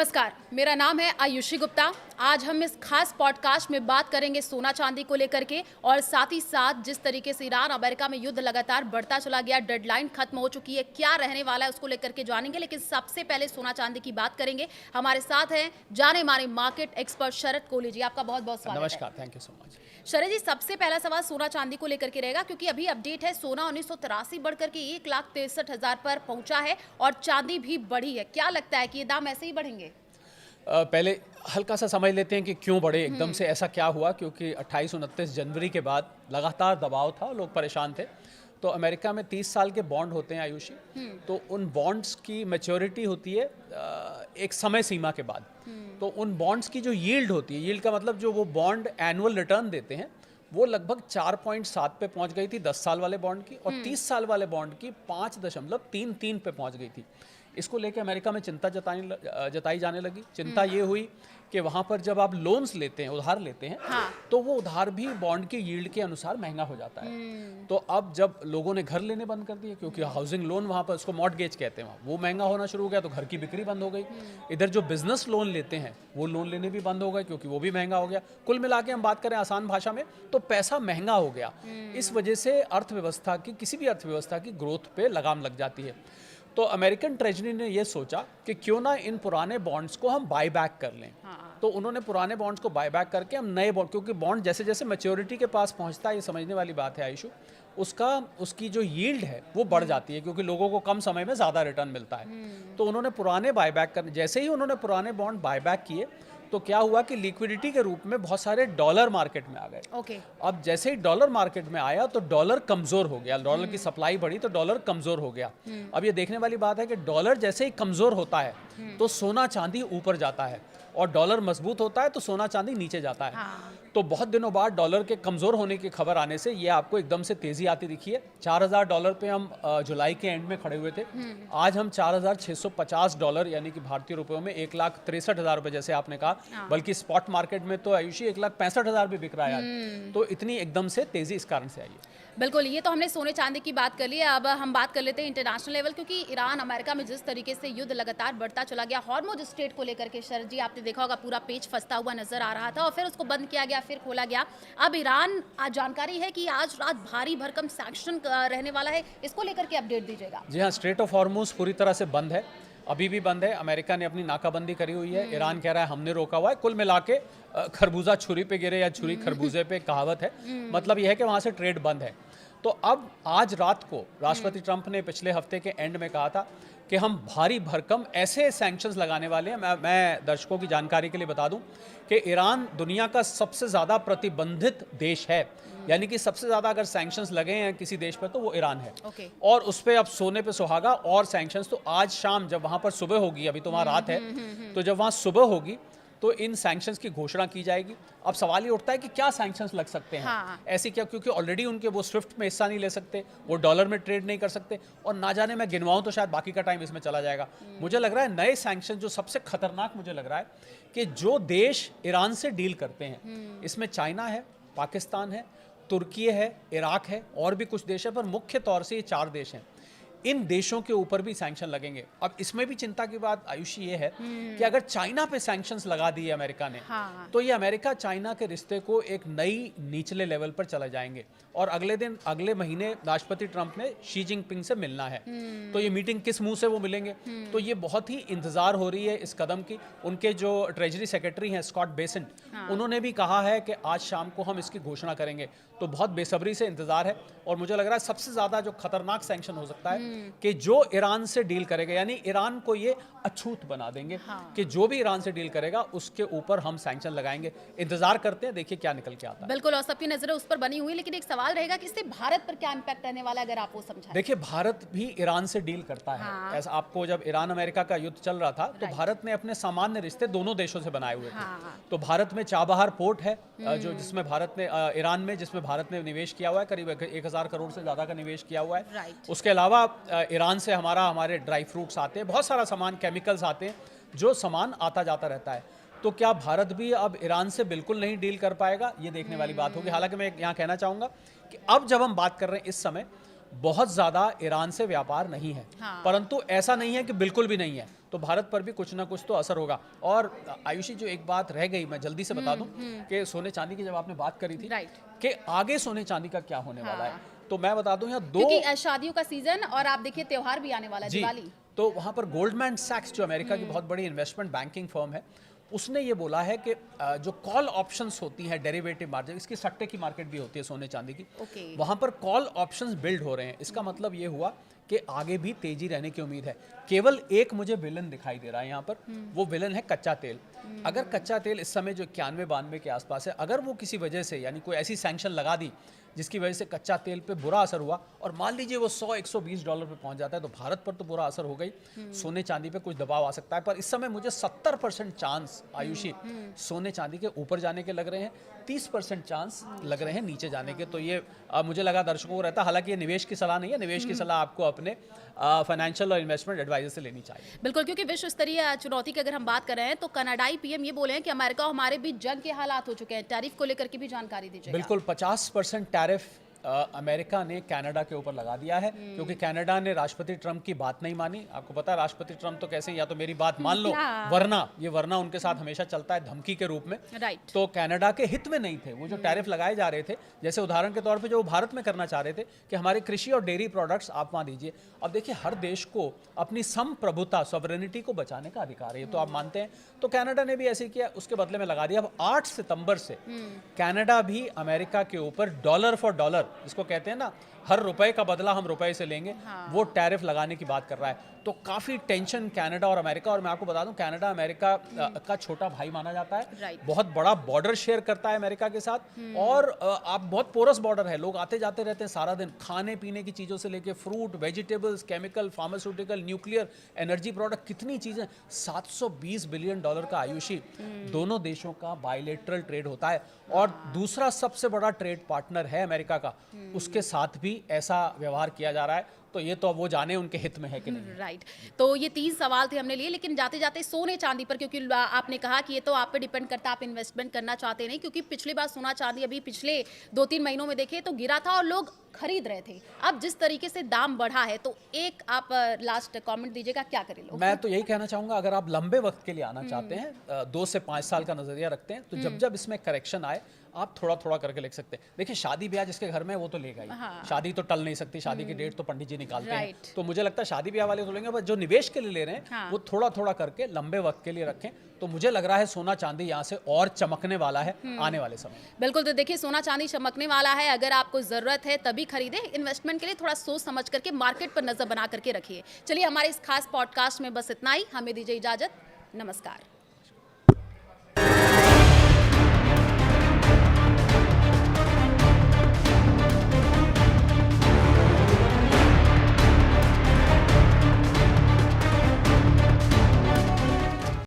नमस्कार, मेरा नाम है आयुषी गुप्ता। आज हम इस खास पॉडकास्ट में बात करेंगे सोना चांदी को लेकर के और साथ ही साथ जिस तरीके से ईरान अमेरिका में युद्ध लगातार बढ़ता चला गया, डेडलाइन खत्म हो चुकी है, क्या रहने वाला है उसको लेकर के जानेंगे। लेकिन सबसे पहले सोना चांदी की बात करेंगे। हमारे साथ हैं जाने माने मार्केट एक्सपर्ट शरद कोहली जी। आपका बहुत बहुत स्वागत है। नमस्कार, थैंक यू सो मच। शरद जी, सबसे पहला सवाल सोना चांदी को लेकर के रहेगा, क्योंकि अभी अपडेट है सोना 1983 बढ़कर के 1,63,000 पर पहुंचा है और चांदी भी बढ़ी है। क्या लगता है कि ये दाम ऐसे ही बढ़ेंगे? पहले हल्का सा समझ लेते हैं कि क्यों बढ़े एकदम से, ऐसा क्या हुआ। क्योंकि 28-29 जनवरी के बाद लगातार दबाव था, लोग परेशान थे। तो अमेरिका में 30 साल के बॉन्ड होते हैं आयुषी, तो उन बॉन्ड्स की मैच्योरिटी होती है एक समय सीमा के बाद। तो उन बॉन्ड्स की जो यील्ड होती है, यील्ड का मतलब जो वो बॉन्ड एनुअल रिटर्न देते हैं, वो लगभग 4.7 पे पहुंच गई थी 10 साल वाले बॉन्ड की, और 30 साल वाले बॉन्ड की 5.33 पे पहुंच गई थी। इसको लेके अमेरिका में चिंता जताई जाने लगी। चिंता ये हुई कि वहाँ पर जब आप लोन्स लेते हैं, उधार लेते हैं, हाँ। तो वो उधार भी बॉन्ड के यील्ड के अनुसार महंगा हो जाता है। तो अब जब लोगों ने घर लेने बंद कर दिए, क्योंकि हाउसिंग लोन वहाँ पर उसको मॉर्टगेज कहते हैं, वहाँ वो महंगा होना शुरू हो गया, तो घर की बिक्री बंद हो गई। इधर जो बिजनेस लोन लेते हैं वो लोन लेने भी बंद हो गए, क्योंकि वो भी महंगा हो गया। कुल मिला के हम बात करें आसान भाषा में, तो पैसा महंगा हो गया। इस वजह से अर्थव्यवस्था की, किसी भी अर्थव्यवस्था की ग्रोथ पे लगाम लग जाती है। तो अमेरिकन ट्रेजरी ने ये सोचा कि क्यों ना इन पुराने बॉन्ड्स को हम बाय बैक कर लें। तो उन्होंने पुराने बॉन्ड्स को बाय बैक करके हम नए बॉन्ड, क्योंकि बॉन्ड जैसे जैसे मैच्योरिटी के पास पहुंचता है, ये समझने वाली बात है आयुषु, उसकी जो यील्ड है वो बढ़ जाती है, क्योंकि लोगों को कम समय में ज़्यादा रिटर्न मिलता है। तो उन्होंने पुराने बाय बैक करने, जैसे ही उन्होंने पुराने बॉन्ड बाय बैक किए, तो क्या हुआ कि लिक्विडिटी के रूप में बहुत सारे डॉलर मार्केट में आ गए। अब जैसे ही डॉलर मार्केट में आया तो डॉलर कमजोर हो गया, डॉलर की सप्लाई बढ़ी तो डॉलर कमजोर हो गया। अब ये देखने वाली बात है कि डॉलर जैसे ही कमजोर होता है तो सोना चांदी ऊपर जाता है, और डॉलर मजबूत होता है तो सोना चांदी नीचे जाता है। तो बहुत दिनों बाद डॉलर के कमजोर होने की खबर आने से ये आपको एकदम से तेजी आती दिखी है। $4,000 पे हम जुलाई के एंड में खड़े हुए थे। आज हम $4,650 यानी कि भारतीय रुपयों में 1,63,000 रुपए, जैसे आपने कहा, बल्कि स्पॉट मार्केट में तो आयुषी 1,65,000 भी बिक रहा है। तो इतनी एकदम से तेजी इस कारण से आई है। बिल्कुल, ये तो हमने सोने चांदी की बात कर ली है। अब हम बात कर लेते हैं इंटरनेशनल लेवल, क्योंकि ईरान अमेरिका में जिस तरीके से युद्ध लगातार बढ़ता चला गया, हॉर्मुज स्ट्रेट को लेकर के शरद जी आपने देखा होगा पूरा पेज फंसता हुआ नजर आ रहा था और फिर उसको बंद किया गया, फिर खोला गया। अब ईरान, आज जानकारी है कि आज रात भारी भरकम सैंक्शन रहने वाला है, इसको लेकर के अपडेट दीजिएगा। जी हाँ, स्ट्रेट ऑफ हॉर्मुज पूरी तरह से बंद है, अभी भी बंद है। अमेरिका ने अपनी नाकाबंदी करी हुई है, ईरान कह रहा है हमने रोका हुआ है। कुल मिला के खरबूजा छुरी पे गिरे या छुरी खरबूजे पे, कहावत है। मतलब यह है कि वहाँ से ट्रेड बंद है। तो अब आज रात को राष्ट्रपति ट्रंप ने पिछले हफ्ते के एंड में कहा था कि हम भारी भरकम ऐसे सैंक्शंस लगाने वाले हैं। मैं दर्शकों की जानकारी के लिए बता दूं कि ईरान दुनिया का सबसे ज़्यादा प्रतिबंधित देश है, यानी कि सबसे ज़्यादा अगर सैंक्शंस लगे हैं किसी देश पर तो वो ईरान है। और उस पर अब सोने पे सुहागा और सैंक्शंस। तो आज शाम जब वहाँ पर सुबह होगी, अभी तो वहाँ रात है, तो जब वहाँ सुबह होगी तो इन सैंक्शंस की घोषणा की जाएगी। अब सवाल ये उठता है कि क्या सैंक्शंस लग सकते हैं। ऐसे क्या, क्योंकि ऑलरेडी उनके वो स्विफ्ट में हिस्सा नहीं ले सकते, वो डॉलर में ट्रेड नहीं कर सकते, और ना जाने मैं गिनवाऊं तो शायद बाकी का टाइम इसमें चला जाएगा। मुझे लग रहा है नए सैंक्शन जो सबसे खतरनाक मुझे लग रहा है कि जो देश ईरान से डील करते हैं, इसमें चाइना है, पाकिस्तान है, तुर्की है, इराक है, और भी कुछ देश है, पर मुख्य तौर से ये 4 देश हैं। इन देशों के ऊपर भी सैंक्शन लगेंगे। अब इसमें भी चिंता की बात आयुषी ये है कि अगर चाइना पे सैंक्शंस लगा दिए अमेरिका ने, तो ये अमेरिका चाइना के रिश्ते को एक नई निचले लेवल पर चले जाएंगे। और अगले महीने राष्ट्रपति ट्रंप ने शी जिनपिंग से मिलना है। तो ये मीटिंग किस मुंह से वो मिलेंगे, तो ये बहुत ही इंतजार हो रही है इस कदम की। उनके जो ट्रेजरी सेक्रेटरी हैं स्कॉट बेसेंट, उन्होंने भी कहा है कि आज शाम को हम इसकी घोषणा करेंगे। तो बहुत बेसब्री से इंतजार है, और मुझे लग रहा है सबसे ज्यादा जो खतरनाक सैंक्शन हो सकता है कि जो ईरान से डील करेगा, यानी ईरान को ये अछूत बना देंगे कि जो भी ईरान से डील करेगा उसके ऊपर हम सैंक्शन लगाएंगे। इंतजार करते हैं, देखिए क्या निकल के आता है। बिल्कुल, और सबकी नजरें उस पर बनी हुई, लेकिन एक सवाल रहेगा कि इससे भारत पर क्या इंपैक्ट रहने वाला है, अगर आप वो समझाएं। देखिए, भारत भी ईरान से डील करता है। ऐसा आपको, जब ईरान अमेरिका का युद्ध चल रहा था तो भारत ने अपने सामान्य रिश्ते दोनों देशों से बनाए हुए थे। तो भारत में चाबहार पोर्ट है, जो जिसमें भारत ने ईरान में, जिसमें भारत ने निवेश किया हुआ है, करीब 1,000 करोड़ से ज्यादा का निवेश किया हुआ है। उसके अलावा ईरान से हमारे ड्राई फ्रूट्स आते हैं, बहुत सारा सामान, केमिकल्स आते हैं, जो सामान आता जाता रहता है। तो क्या भारत भी अब ईरान से बिल्कुल नहीं डील कर पाएगा, ये देखने वाली बात होगी। हालांकि मैं यहाँ कहना चाहूँगा कि अब जब हम बात कर रहे हैं इस समय, बहुत ज़्यादा ईरान से व्यापार नहीं है, हाँ। परंतु ऐसा नहीं है कि बिल्कुल भी नहीं है, तो भारत पर भी कुछ ना कुछ तो असर होगा। और आयुषी, जो एक बात रह गई, मैं जल्दी से बता दूं कि सोने चांदी की जब आपने बात करी थी राइट। कि आगे सोने चांदी का क्या होने वाला है, हाँ। तो मैं बता दूं यहाँ दो, क्योंकि शादियों का सीजन और आप देखिए त्योहार भी आने वाला है, जी, दिवाली। तो वहाँ पर गोल्डमैन सैक्स, जो अमेरिका की बहुत बड़ी इन्वेस्टमेंट बैंकिंग फर्म है, उसने ये बोला है कि जो कॉल ऑप्शंस होती हैं, डेरिवेटिव मार्जिन, इसकी सट्टे की मार्केट भी होती है सोने चांदी की, ओके। वहाँ पर कॉल ऑप्शंस बिल्ड हो रहे हैं। इसका मतलब ये हुआ कि आगे भी तेजी रहने की उम्मीद है। केवल एक मुझे विलन दिखाई दे रहा है यहाँ पर, वो विलन है कच्चा तेल। अगर कच्चा तेल इस समय जो 91-92 के आसपास है, अगर वो किसी वजह से, यानी कोई ऐसी सैंक्शन लगा दी जिसकी वजह से कच्चा तेल पे बुरा असर हुआ, और मान लीजिए वो $100-120 पे पहुंच जाता है, तो भारत पर तो बुरा असर हो गई, सोने चांदी पे कुछ दबाव आ सकता है। पर इस समय मुझे 70% चांस आयुषी सोने चांदी के ऊपर जाने के लग रहे हैं, 30% चांस लग रहे हैं नीचे जाने के। तो ये मुझे लगा दर्शकों को रहता, हालांकि ये निवेश की सलाह नहीं है, निवेश की सलाह आपको अपने फाइनेंशियल और इन्वेस्टमेंट एडवाइजर से लेनी चाहिए। बिल्कुल, क्योंकि विश्व स्तरीय चुनौती की अगर हम बात कर रहे हैं तो कनाडाई पीएम ये बोले हैं कि अमेरिका और हमारे बीच जंग के हालात हो चुके हैं। टैरिफ को लेकर के भी जानकारी दीजिए। बिल्कुल, 50% टैरिफ अमेरिका ने कनाडा के ऊपर लगा दिया है, क्योंकि कनाडा ने राष्ट्रपति ट्रंप की बात नहीं मानी। आपको पता है राष्ट्रपति ट्रंप तो कैसे, या तो मेरी बात मान लो, वरना उनके साथ हमेशा चलता है धमकी के रूप में। राइट। तो कनाडा के हित में नहीं थे वो जो टैरिफ लगाए जा रहे थे। जैसे उदाहरण के तौर पे जो वो भारत में करना चाह रहे थे कि हमारे कृषि और डेयरी प्रोडक्ट्स आप वहाँ दीजिए। अब देखिए, हर देश को अपनी संप्रभुता, सॉवरेनिटी को बचाने का अधिकार है, ये तो आप मानते हैं। तो कनाडा ने भी ऐसे किया, उसके बदले में लगा दिया। अब 8 सितंबर से कनाडा भी अमेरिका के ऊपर डॉलर फॉर डॉलर, जिसको कहते हैं ना, हर रुपए का बदला हम रुपए से लेंगे, वो टैरिफ लगाने की बात कर रहा है। तो काफी टेंशन कनाडा और अमेरिका। और मैं आपको बता दूं, कनाडा अमेरिका का छोटा भाई माना जाता है, राइट। बहुत बड़ा बॉर्डर शेयर करता है अमेरिका के साथ, और आप बहुत पोरस बॉर्डर है, लोग आते जाते रहते हैं सारा दिन, खाने पीने की चीजों से लेके fruit, vegetables, chemical, pharmaceutical, nuclear, energy product, कितनी चीजें। $720 बिलियन का आयुषी दोनों देशों का बायलेटरल ट्रेड होता है, और दूसरा सबसे बड़ा ट्रेड पार्टनर है अमेरिका का, उसके साथ भी ऐसा व्यवहार किया जा रहा है। तो ये तो अब वो जाने उनके हित में है कि नहीं। राइट। तो ये 3 सवाल थे हमने लिए, लेकिन जाते जाते सोने चांदी पर, क्योंकि आपने कहा कि ये तो आप पे डिपेंड करता है, आप इन्वेस्टमेंट करना चाहते नहीं, क्योंकि पिछली बार सोना चांदी अभी पिछले 2-3 महीनों में देखे तो गिरा था और लोग खरीद रहे थे। अब जिस तरीके से दाम बढ़ा है, तो एक आप लास्ट कमेंट दीजिएगा, क्या करें लोग? मैं तो यही कहना चाहूंगा, अगर आप लंबे वक्त के लिए आना चाहते हैं, 2 से 5 साल का नजरिया रखते हैं, तो जब जब इसमें करेक्शन आए, आप थोड़ा थोड़ा करके लिख सकते हैं। देखिए, शादी ब्याह जिसके घर में है वो तो लेगा ही। हाँ। शादी तो टल नहीं सकती, शादी की डेट तो पंडित जी निकालते हैं। Right। तो मुझे लगता है शादी ब्याह वाले तो लेंगे, बस जो निवेश के लिए ले रहे हैं, हाँ। वो थोड़ा थोड़ा करके लंबे वक्त के लिए रखें। तो मुझे लग रहा है सोना चांदी यहाँ से और चमकने वाला है आने वाले समय में। बिल्कुल, तो देखिए सोना चांदी चमकने वाला है। अगर आपको जरूरत है तभी खरीदें। इन्वेस्टमेंट के लिए थोड़ा सोच समझ करके मार्केट पर नजर बना करके रखिए। चलिए, हमारे इस खास पॉडकास्ट में बस इतना ही। हमें दीजिए इजाजत। नमस्कार।